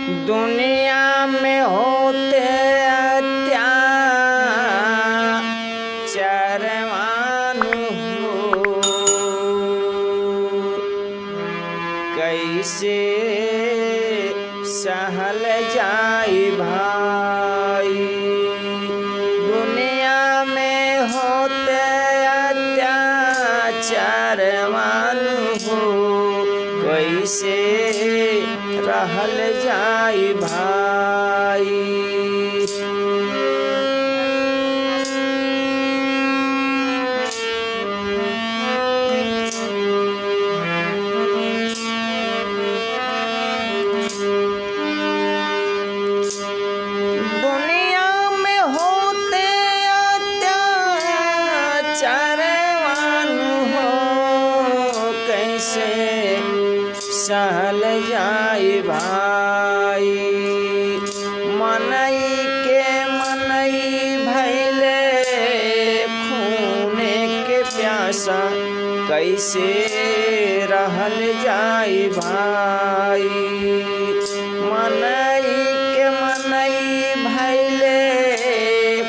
दुनिया में होते अत्याचारवान हो, कैसे सहल जाई भाई। दुनिया में होते अत्याचारवान हो, कैसे रहल जाई भाई। दुनिया में होते अत्याचारवान हो, कैसे सहल जाई भाई। मनई के मनई भैले खूने के प्यासा, कैसे रहल जाई भाई। मनई के मनई भैले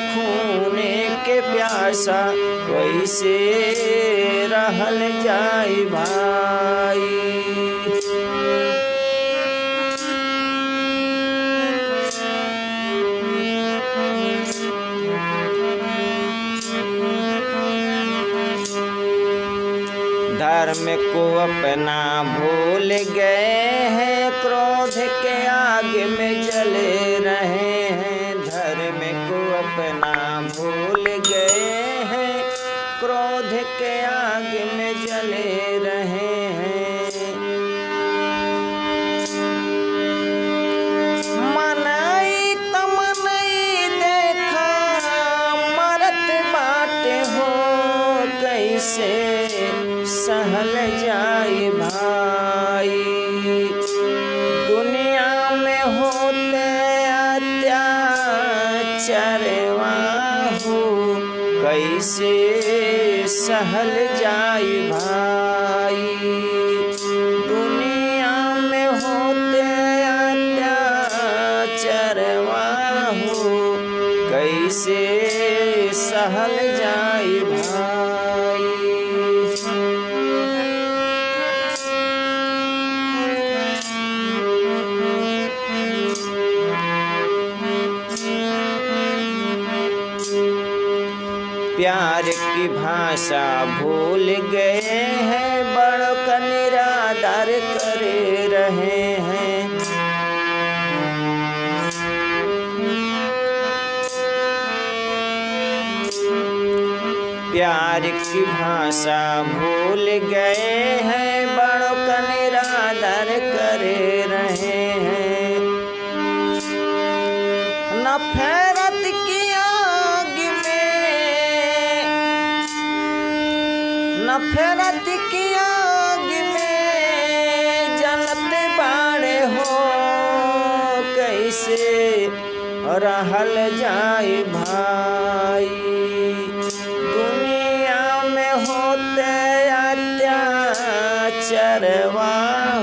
खूने के प्यासा, कैसे रहल जाई भाई। धर्म को अपना भूल गए हैं, क्रोध के आग में जले रहे हैं। धर्म को अपना भूल गए हैं, क्रोध के आग में जले रहे हैं। मनई तमनई देखा मरत बाटे हो, कैसे सहल जाई भाई। दुनिया में होते अत्याचारवान हो, कैसे सहल जाई भाई। दुनिया में होते अत्याचारवान हो, कैसे सहल जाई भाई। प्यार की भाषा भूल गए हैं, बड़ों का निरादर करे रहे हैं। प्यार की भाषा भूल गए हैं, बड़ों का निरादर करे रहे हैं। नफरत की आग में, नफरत की आग में जलते बाड़े हो, कैसे रहल जाई भाई। दुनिया में होते अत्याचारवान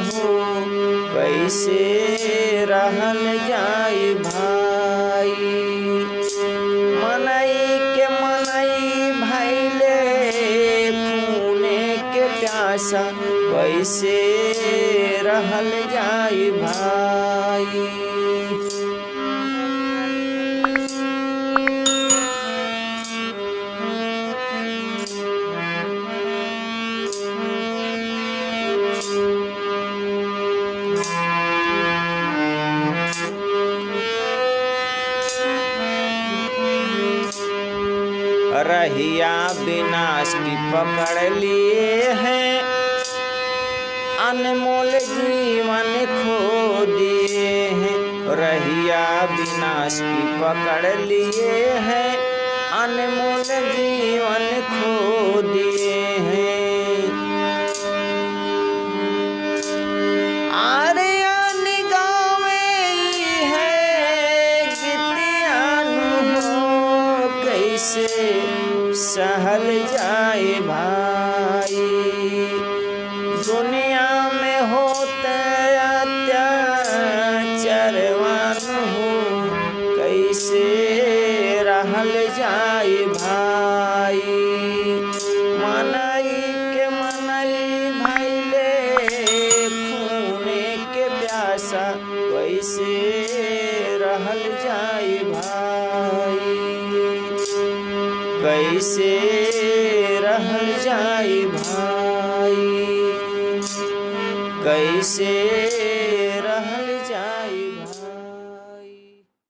हो, कैसे रहल जाई भाई। मनई के मनई भैले खूने के प्यासा, कैसे रहल जाई भाई। रहिया विनाश की पकड़ लिए हैं, अनमोल जीवन खो दिए हैं। रहिया विनाश की पकड़ लिए हैं, अनमोल जीवन खो दिए हैं। आर्यन गावे है गीतियान हो, कैसे सहल जाए भाई। दुनिया में होते अत्याचार रहल जाई भाई, कैसे रहल जाई भाई, कैसे